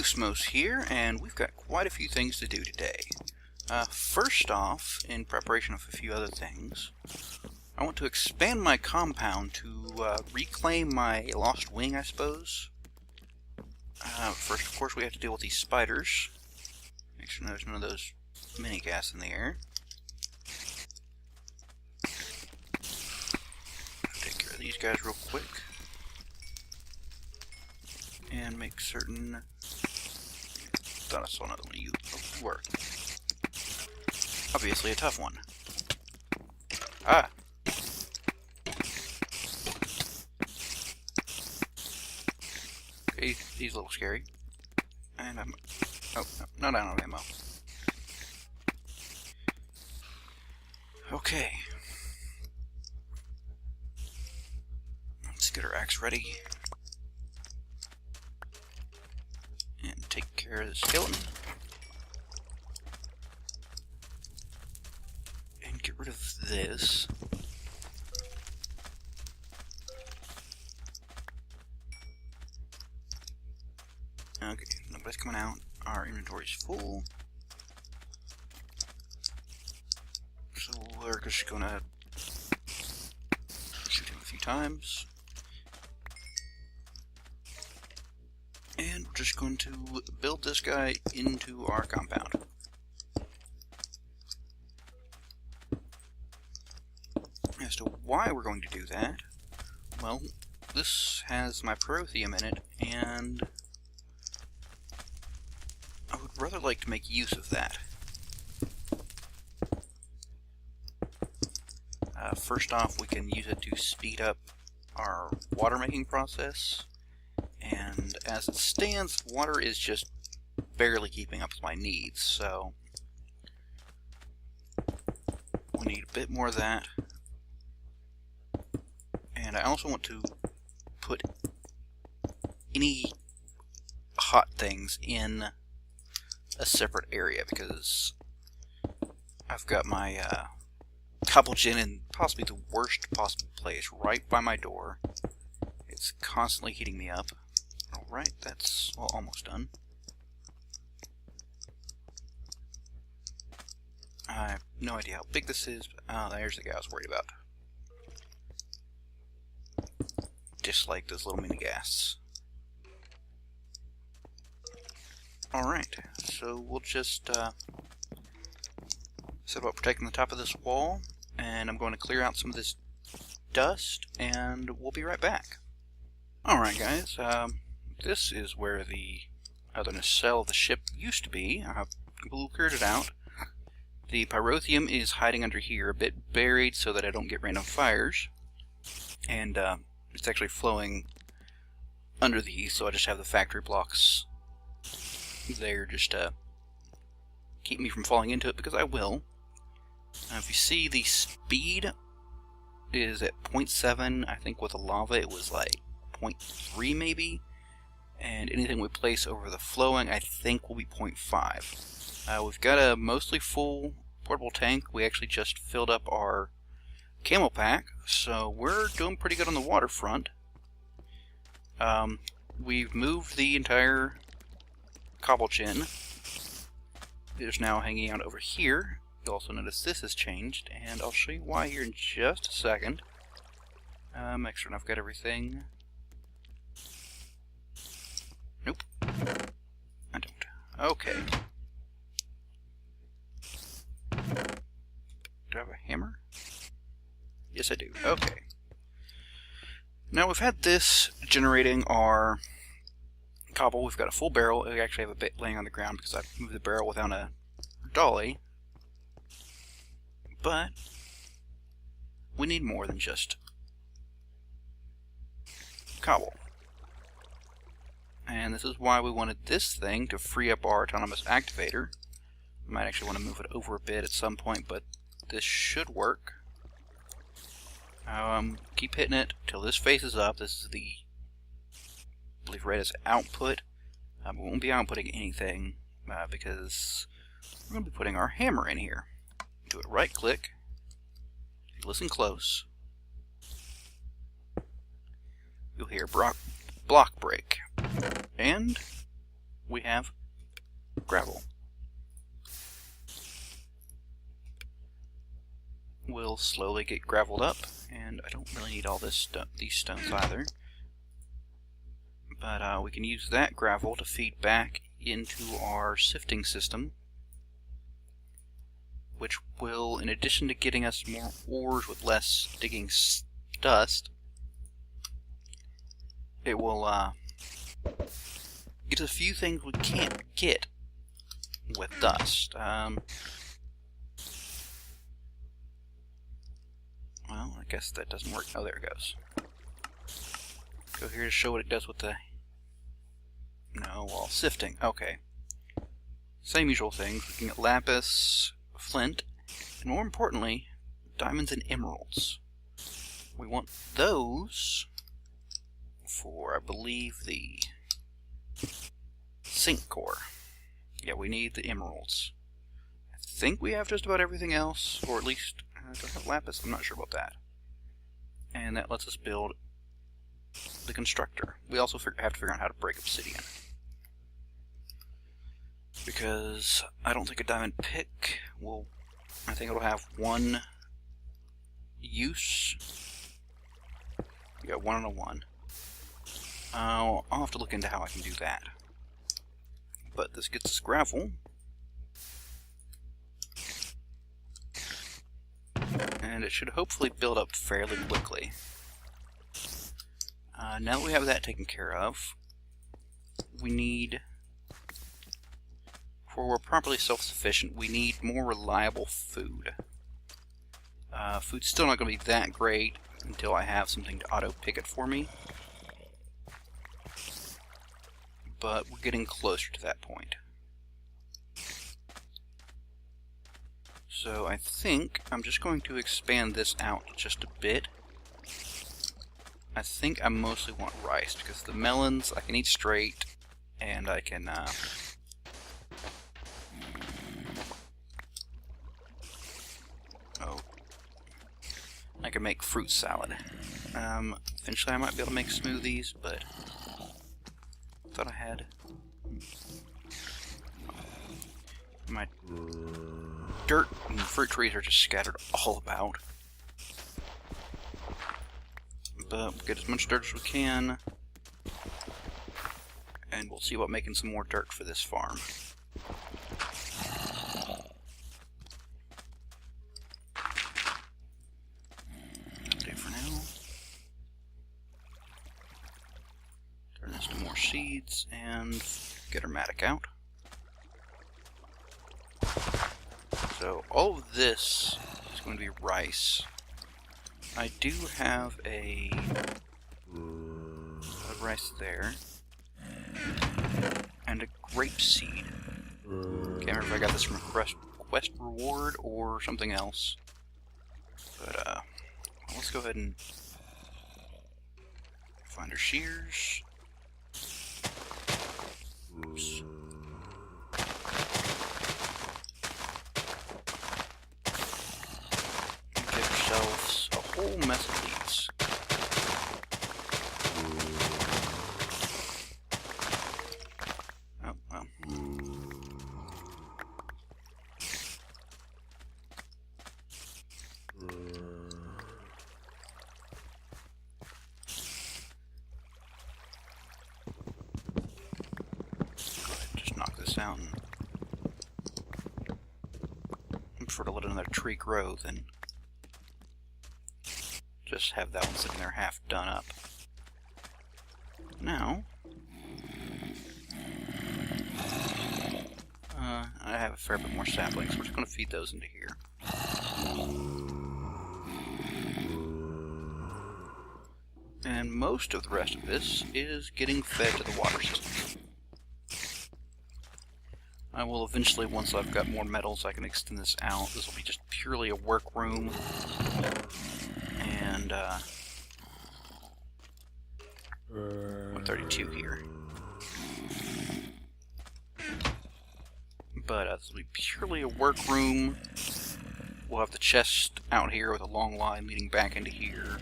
Koosmos here, and we've got quite a few things to do today. First off, in preparation of a few other things, I want to expand my compound to reclaim my lost wing, I suppose. First, of course, we have to deal with these spiders. Make sure there's none of those mini gas in the air. Take care of these guys real quick. And make certain... Thought I saw another one of you. Oh, you were. Obviously a tough one. Ah! Okay, he's a little scary. And I'm... Oh, no, not out of ammo. Okay. Let's get our axe ready. And take care of the skeleton. And get rid of this. Okay, nobody's coming out. Our inventory's full. So we're just gonna shoot him a few times. And we're just going to build this guy into our compound. As to why we're going to do that, well, this has my pyrotheum in it, and I would rather like to make use of that. First off, we can use it to speed up our water making process. And as it stands, water is just barely keeping up with my needs, so we need a bit more of that. And I also want to put any hot things in a separate area, because I've got my Cobblegen in possibly the worst possible place, right by my door. It's constantly heating me up. Alright, that's almost done. I have no idea how big this is, but there's the guy I was worried about. Dislike those little mini ghasts. Alright, so we'll just set about protecting the top of this wall, and I'm going to clear out some of this dust, and we'll be right back. Alright guys, this is where the other nacelle of the ship used to be. I've completely cleared it out. The pyrotheum is hiding under here, a bit buried so that I don't get random fires. And it's actually flowing under these, so I just have the factory blocks there just to keep me from falling into it, because I will. Now, if you see, the speed is at 0.7. I think with the lava it was like 0.3 maybe. And anything we place over the flowing, I think, will be 0.5. We've got a mostly full portable tank. We actually just filled up our camo pack, so we're doing pretty good on the waterfront. We've moved the entire Cobblegen. It is now hanging out over here. You'll also notice this has changed, and I'll show you why here in just a second. Make sure I've got everything. Nope. I don't. Okay. Do I have a hammer? Yes, I do. Okay. Now we've had this generating our cobble. We've got a full barrel. We actually have a bit laying on the ground because I've moved the barrel without a dolly. But we need more than just cobble. And this is why we wanted this thing to free up our autonomous activator. I might actually want to move it over a bit at some point, but this should work. Keep hitting it till this faces up. This is the, I believe, red is output. We won't be outputting anything because we're going to be putting our hammer in here. Do it right click. Listen close. You'll hear block break. And we have gravel. We'll slowly get graveled up, and I don't really need all these stones either. But we can use that gravel to feed back into our sifting system, which will, in addition to getting us more ores with less digging dust, it will get us a few things we can't get with dust. Well, I guess that doesn't work. Oh, there it goes. Go here to show what it does with the... No, well, sifting. Okay. Same usual things. We can get lapis, flint, and more importantly, diamonds and emeralds. We want those for, I believe, the zinc core. Yeah, we need the emeralds. I think we have just about everything else, or at least, do I have lapis? I'm not sure about that. And that lets us build the constructor. We also have to figure out how to break obsidian, because I don't think a diamond pick will... I think it'll have one use. We got 1 and a 1. I'll have to look into how I can do that. But this gets us gravel. And it should hopefully build up fairly quickly. Now that we have that taken care of, we need... Before we're properly self-sufficient, we need more reliable food. Food's still not going to be that great until I have something to auto-pick it for me. But we're getting closer to that point. So I think I'm just going to expand this out just a bit. I think I mostly want rice, because the melons I can eat straight, and I can... I can make fruit salad. Eventually I might be able to make smoothies, but I thought I had... My dirt and fruit trees are just scattered all about. But we'll get as much dirt as we can, and we'll see about making some more dirt for this farm. Seeds and get our mattock out. So all of this is going to be rice. I do have a rice there and a grape seed. Can't remember if I got this from a quest reward or something else. But let's go ahead and find our shears. Oops. Get yourselves a whole mess of these. Oh, well. Out and prefer to let another tree grow than just have that one sitting there half done up. Now, I have a fair bit more saplings, so we're just going to feed those into here. And most of the rest of this is getting fed to the water system. I will eventually, once I've got more metals, I can extend this out. This will be just purely a workroom. And, 132 here. But this will be purely a workroom. We'll have the chest out here with a long line leading back into here.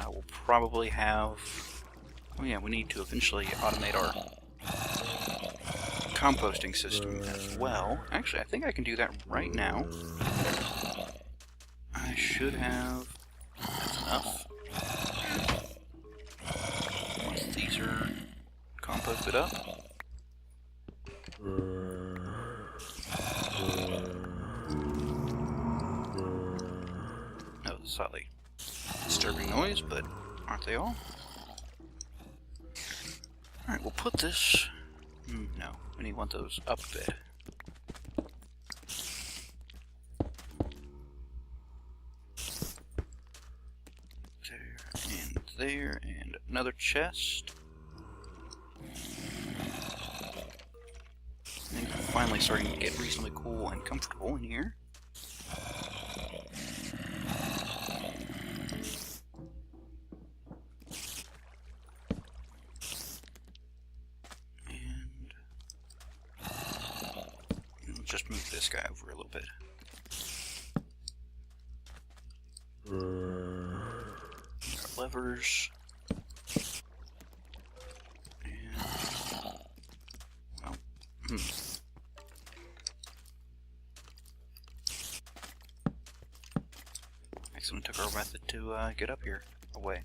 We'll probably have... Oh yeah, we need to eventually automate our composting system as well. Actually, I think I can do that right now. I should have... That's enough. Once these are composted up. No, slightly disturbing noise, but aren't they all? Alright, we'll put this... no, we need one of those up a bit. There, and another chest. I think I'm finally starting to get reasonably cool and comfortable in here. And we'll just move this guy over a little bit. Levers, and, well, Excellent, took our method to get up here, away.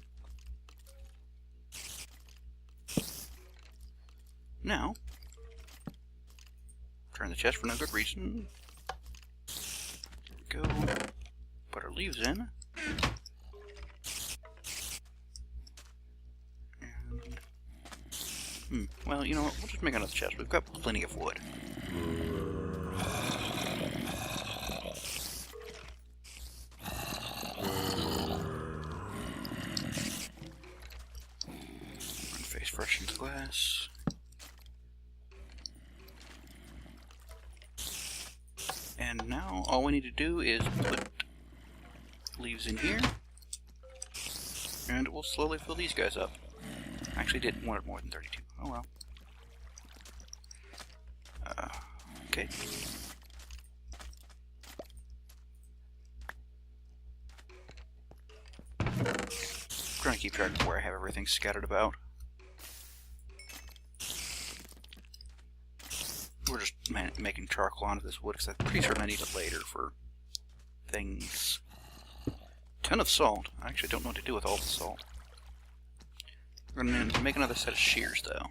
Now, turn the chest for no good reason. Go, put our leaves in. Well, you know what? We'll just make another chest. We've got plenty of wood. And face fresh into glass. And now all we need to do is put leaves in here. And we'll slowly fill these guys up. Actually didn't want it more than 32. Oh well. Okay. I'm trying to keep track of where I have everything scattered about. We're just making charcoal onto this wood because I'm pretty certain I need it later for things. Ton of salt. I actually don't know what to do with all the salt. We're going to make another set of shears, though.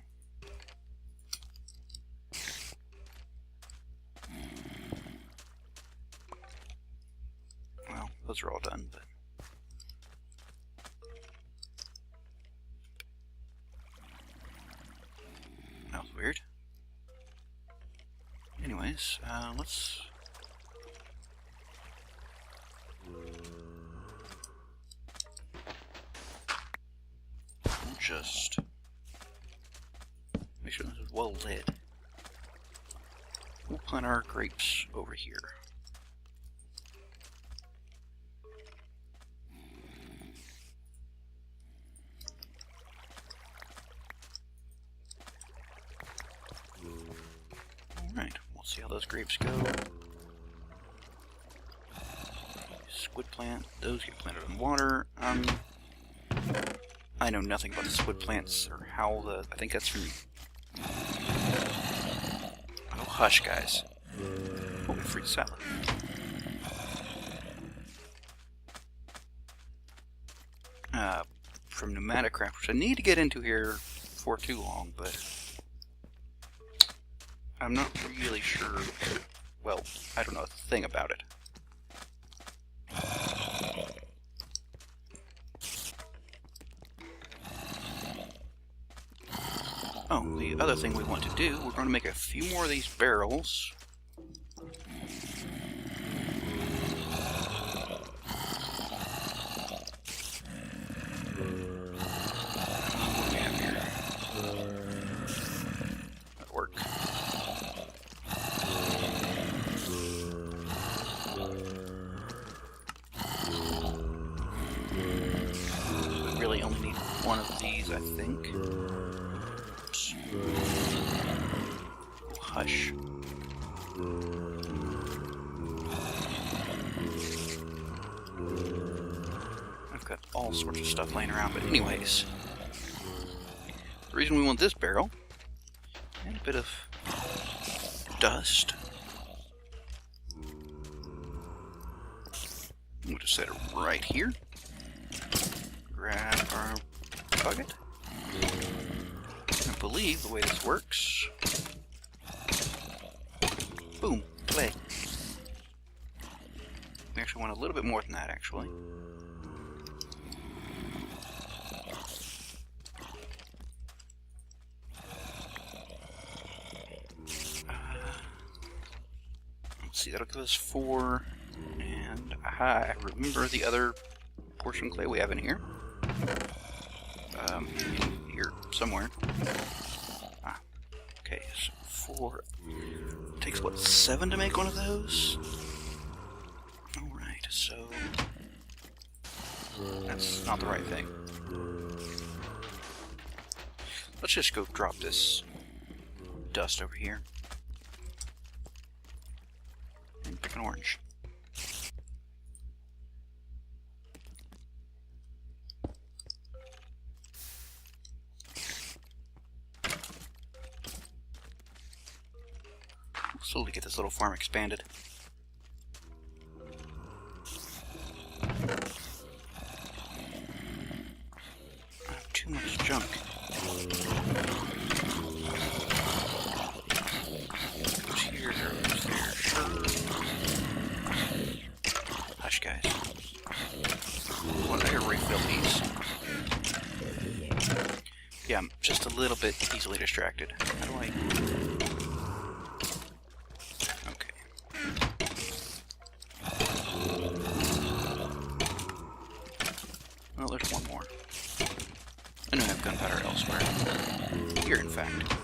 Well, those are all done, but... That was weird. Anyways, let's... Just make sure this is well lit. We'll plant our grapes over here. Alright, we'll see how those grapes go. Squid plant, those get planted in water. I know nothing about the squid plants or how the... I think that's from... Oh, hush, guys. Oh, fruit salad. From Pneumatic Craft, which I need to get into here for too long, but... I'm not really sure... Well, I don't know a thing about it. Oh, the other thing we want to do, we're going to make a few more of these barrels. What do we have here? That'll work. We really only need one of these, I think. Hush. I've got all sorts of stuff laying around, but anyways. The reason we want this barrel, and a bit of dust. We'll just set it right here. Grab our bucket. I believe the way this works. Boom, play. We actually want a little bit more than that, actually. Let's see, that'll give us 4. And I remember the other portion of clay we have in here. Here somewhere. Okay, so 4. It takes what, 7 to make one of those? Alright, so that's not the right thing. Let's just go drop this dust over here. And pick an orange. Slowly get this little farm expanded. I have too much junk. Goes here, goes there, sure. Hush, guys. What did I refill these? Yeah, I'm just a little bit easily distracted. How do I... Well, there's one more. I know I have gunpowder elsewhere. Here, in fact.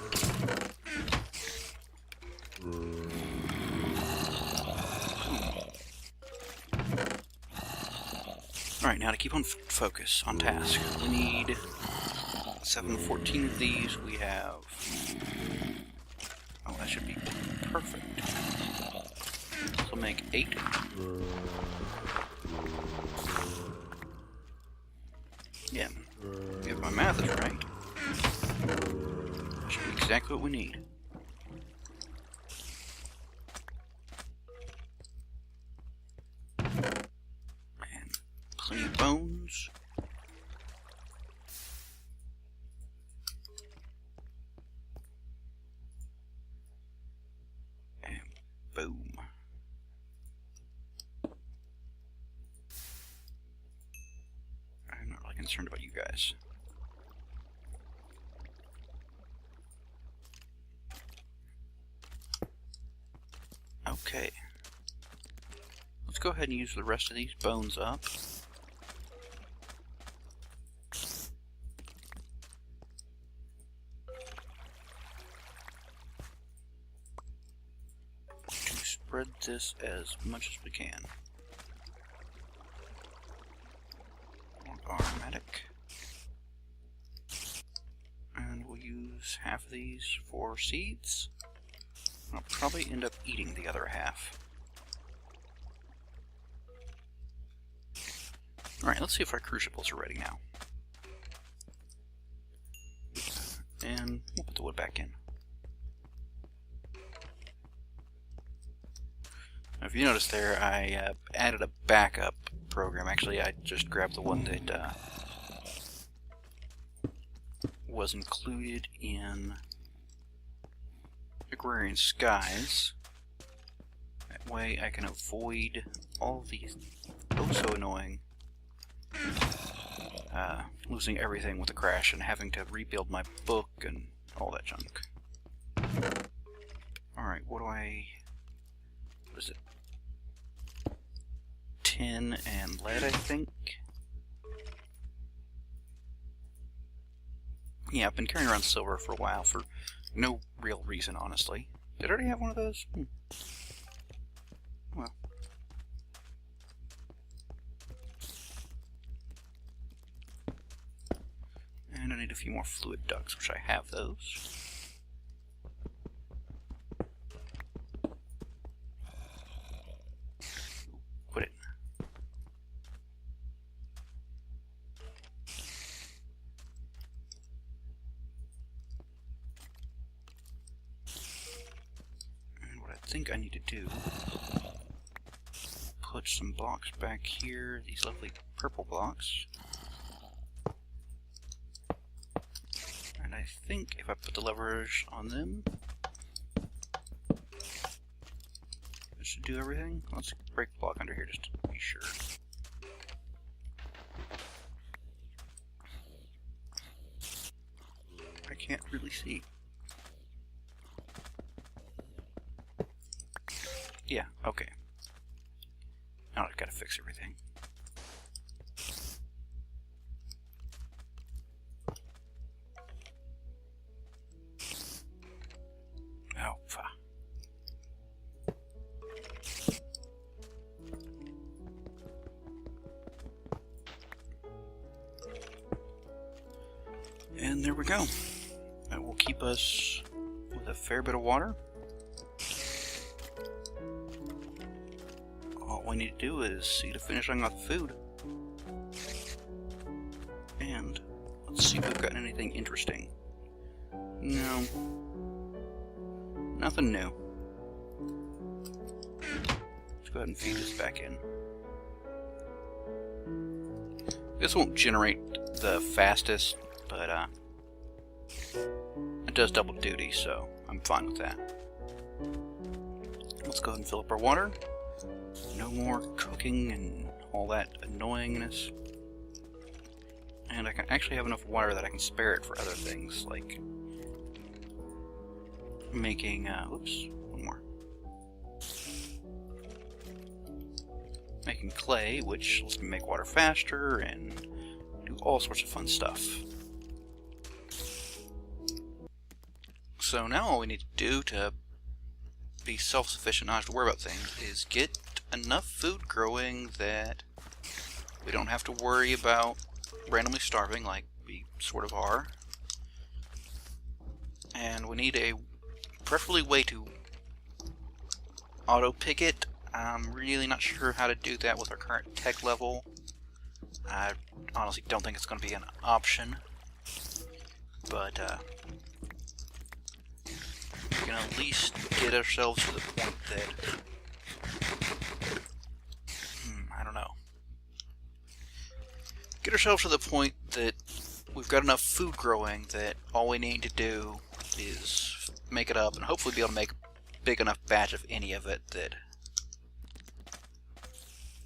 Alright, now to keep on focus, on task. We need 714 of these. We have... Oh, that should be perfect. So make 8. Yeah, if my math is right, that should be exactly what we need. And plenty of bones. And boom. Concerned about you guys. Okay. Let's go ahead and use the rest of these bones up. To spread this as much as we can. Aromatic. And we'll use half of these for seeds. I'll probably end up eating the other half. Alright, let's see if our crucibles are ready now. And we'll put the wood back in. Now, if you notice there, I added a backup program. Actually, I just grabbed the one that was included in Agrarian Skies. That way I can avoid all these oh so annoying losing everything with a crash and having to rebuild my book and all that junk. Alright, what is it? Tin and lead, I think. Yeah, I've been carrying around silver for a while for no real reason, honestly. Did I already have one of those? Well. And I need a few more fluid ducts, which I have those. Quit it. think I need to do, put some blocks back here, these lovely purple blocks. And I think if I put the levers on them, this should do everything. Let's break the block under here just to be sure. I can't really see. Yeah, okay. Now I've got to fix everything. Oh, fuck. And there we go. That will keep us with a fair bit of water. All we need to do is see to finishing off the food. And let's see if we've gotten anything interesting. No. Nothing new. Let's go ahead and feed this back in. This won't generate the fastest, but it does double duty, so I'm fine with that. Let's go ahead and fill up our water. No more cooking and all that annoyingness. And I can actually have enough water that I can spare it for other things, like making, oops, one more. Making clay, which lets me make water faster and do all sorts of fun stuff. So now all we need to do to be self-sufficient, not have to worry about things, is get enough food growing that we don't have to worry about randomly starving like we sort of are. And we need a preferably way to auto-pick it. I'm really not sure how to do that with our current tech level. I honestly don't think it's going to be an option. But we can at least get ourselves to the point that... I don't know. Get ourselves to the point that we've got enough food growing that all we need to do is make it up and hopefully be able to make a big enough batch of any of it that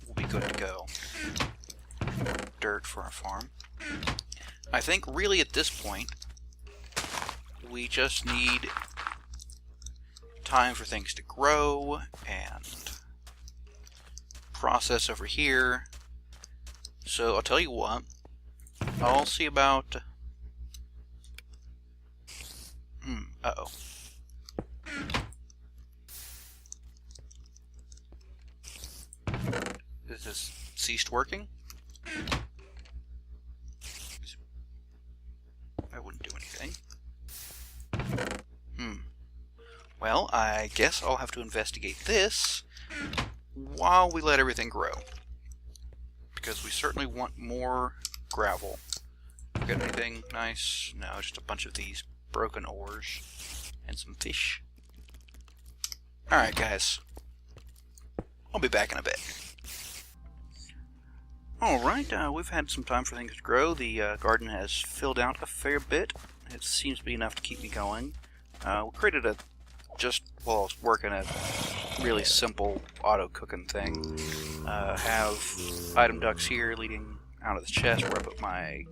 we'll be good to go. Dirt for our farm. I think really at this point we just need time for things to grow and process over here. So I'll tell you what, I'll see about... uh-oh. This has ceased working? That wouldn't do anything. Well, I guess I'll have to investigate this while we let everything grow. Because we certainly want more gravel. Got anything nice? No, just a bunch of these broken ores and some fish. Alright guys, I'll be back in a bit. Alright, we've had some time for things to grow. The garden has filled out a fair bit. It seems to be enough to keep me going. We created a, just while I was working, a really simple auto-cooking thing. Have item ducts here leading out of the chest where I put my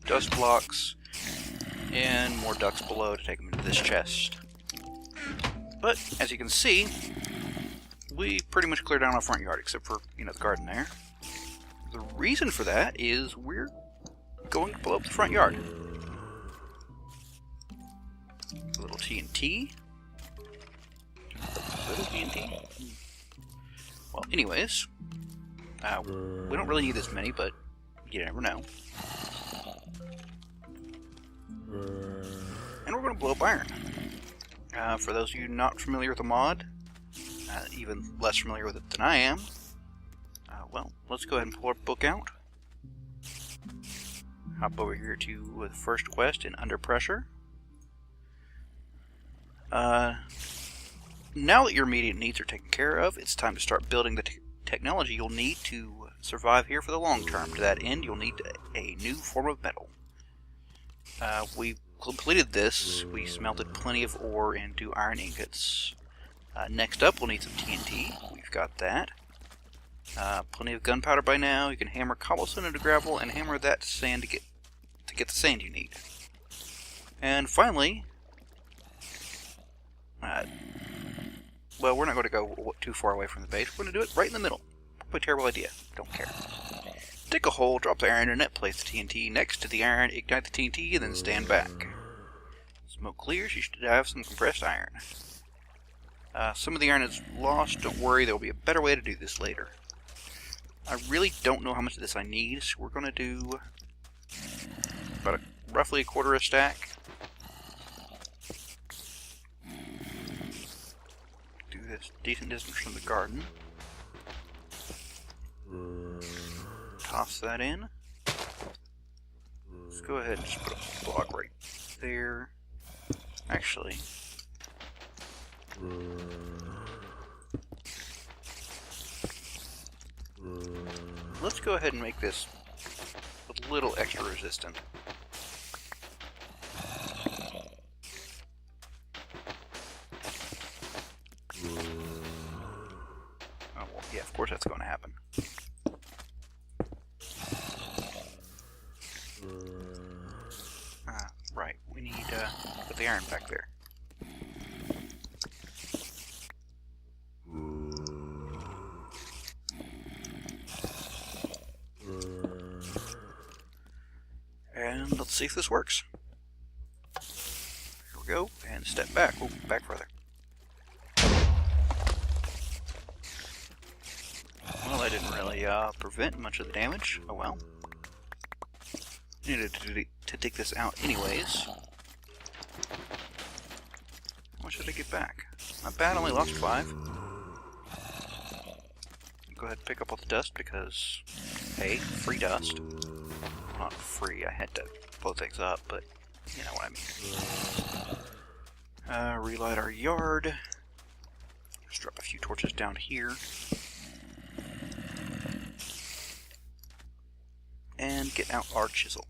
dust blocks, and more ducts below to take them into this chest. But, as you can see, we pretty much cleared out our front yard, except for, the garden there. The reason for that is we're going to blow up the front yard. A little TNT. Little TNT. Well, anyways, we don't really need this many, but you never know. And we're going to blow up iron. For those of you not familiar with the mod, even less familiar with it than I am, well, let's go ahead and pull our book out. Hop over here to the first quest in Under Pressure. now that your immediate needs are taken care of, it's time to start building the technology you'll need to survive here for the long term. To that end, you'll need a new form of metal. We completed this. We smelted plenty of ore into iron ingots. Next up, we'll need some TNT. We've got that. Plenty of gunpowder by now. You can hammer cobblestone into gravel and hammer that to sand to get the sand you need. And finally, well, we're not going to go too far away from the base. We're going to do it right in the middle. Probably a terrible idea. Don't care. Dig a hole, drop the iron in it, place the TNT next to the iron, ignite the TNT, and then stand back. Smoke clears, you should have some compressed iron. Some of the iron is lost. Don't worry, there will be a better way to do this later. I really don't know how much of this I need, so we're going to do about roughly a quarter a stack. Do this decent distance from the garden. Toss that in. Let's go ahead and just put a block right there. Actually, let's go ahead and make this a little extra resistant. Oh, well, yeah, of course that's going to happen. Right, we need to put the iron back there. And let's see if this works. Here we go, and step back. Oh, back further. Well, that didn't really prevent much of the damage. Oh well. Needed to dig this out anyways. How much did I get back? Not bad, only lost 5. Go ahead and pick up all the dust because, hey, free dust. Not free, I had to blow things up, but you know what I mean. Relight our yard. Let's drop a few torches down here. And get out our chisel.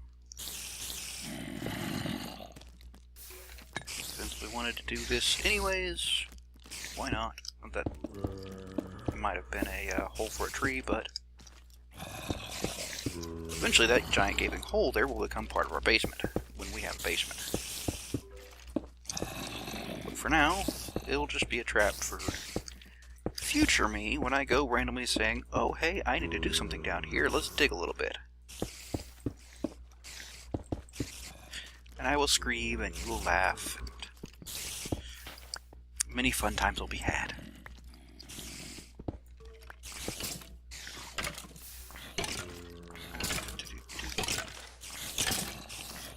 Since we wanted to do this anyways, why not? That might have been a hole for a tree, but eventually that giant gaping hole there will become part of our basement, when we have a basement. But for now, it'll just be a trap for future me when I go randomly saying, oh hey, I need to do something down here, let's dig a little bit. And I will scream, and you will laugh, and many fun times will be had.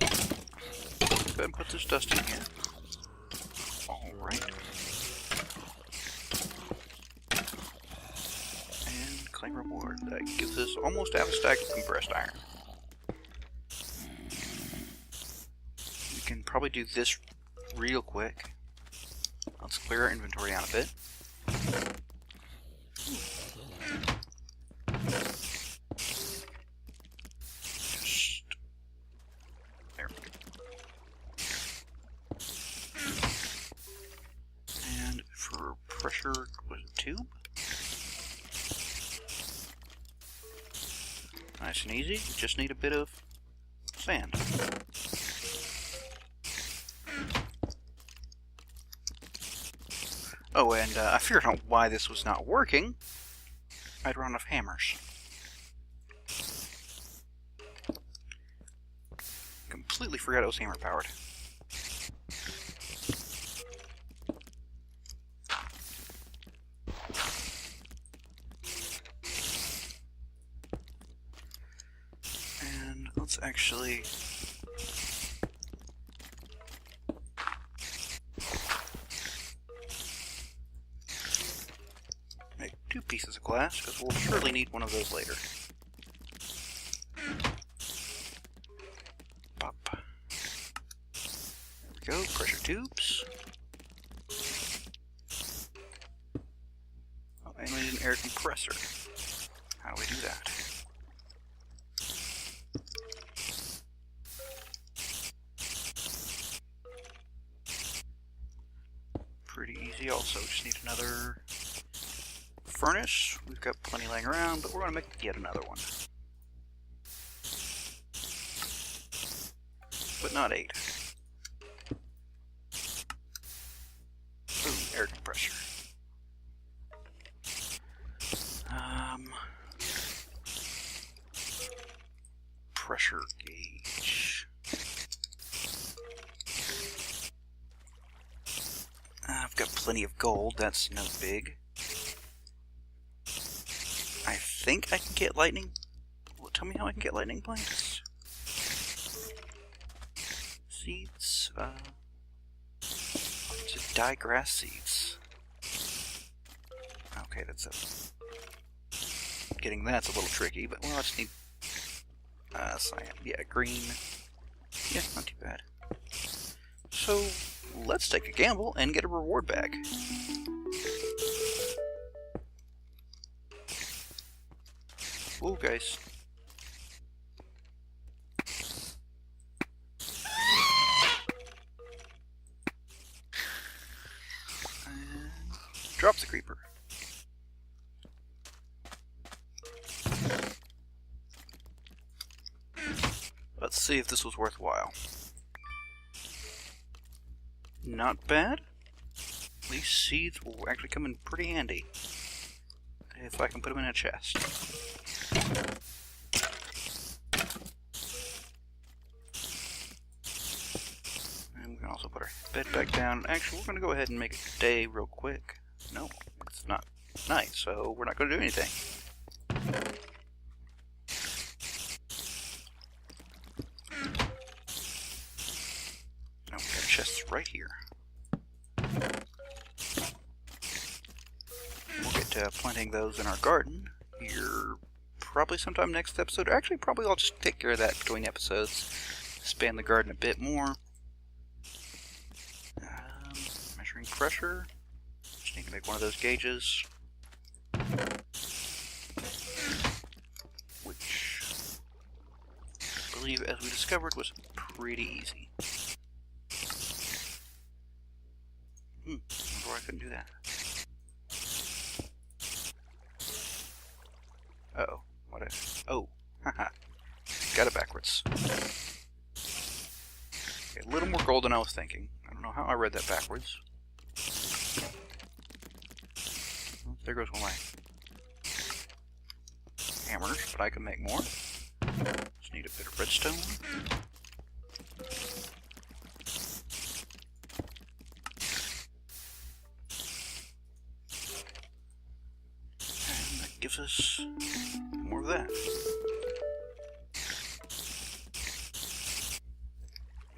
Go ahead and put this dust in here. Alright. And claim reward. That gives us almost half a stack of compressed iron. We can probably do this real quick. Let's clear our inventory out a bit. Just there. And for pressure, was it tube? Nice and easy. We just need a bit of sand. Oh, and I figured out why this was not working. I'd run out of hammers. Completely forgot it was hammer powered. And let's actually make 2 pieces of glass, because we'll surely need one of those later. Pop. There we go, pressure tubes. air compressor. How do we do that? Pretty easy also. Just need another furnace. We've got plenty laying around, but we're going to make yet another one. But not 8. Ooh, air compressor. Pressure gauge. I've got plenty of gold, that's no big. I think I can get lightning. Well, tell me how I can get lightning plants. Seeds, just dye grass seeds. Okay, that's a... Getting that's a little tricky, but well, I just need... cyan. Yeah, green. Yeah, not too bad. So, let's take a gamble and get a reward bag. Whoa, guys. And drop the creeper. Let's see if this was worthwhile. Not bad. These seeds will actually come in pretty handy if I can put them in a chest. And we can also put our bed back down. Actually, we're going to go ahead and make a day real quick. No, it's not night, so we're not going to do anything. Chests right here. We'll get to planting those in our garden here probably sometime next episode. Actually, probably I'll just take care of that between episodes. Expand the garden a bit more. Measuring pressure. Just need to make one of those gauges. Which I believe, as we discovered, was pretty easy. Before I couldn't do that. Uh-oh. What if... Oh. Haha. Got it backwards. Okay, a little more gold than I was thinking. I don't know how I read that backwards. Well, there goes one of my hammers, but I can make more. Just need a bit of redstone. Gives us more of that.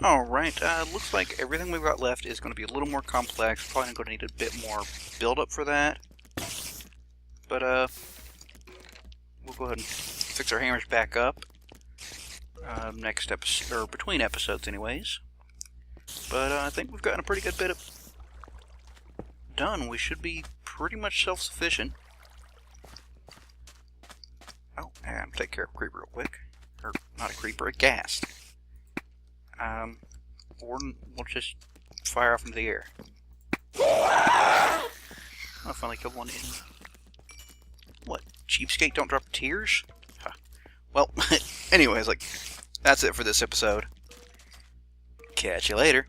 Alright, looks like everything we've got left is going to be a little more complex. Probably going to need a bit more build-up for that. But, we'll go ahead and fix our hammers back up. Next episode, or between episodes anyways. But, I think we've gotten a pretty good bit of done. We should be pretty much self-sufficient. Oh, and take care of a creeper real quick. Or, not a creeper, a ghast. Or we'll just fire off into the air. I finally killed one in... What? Cheapskate don't drop tears? Huh. Well, anyways, that's it for this episode. Catch you later.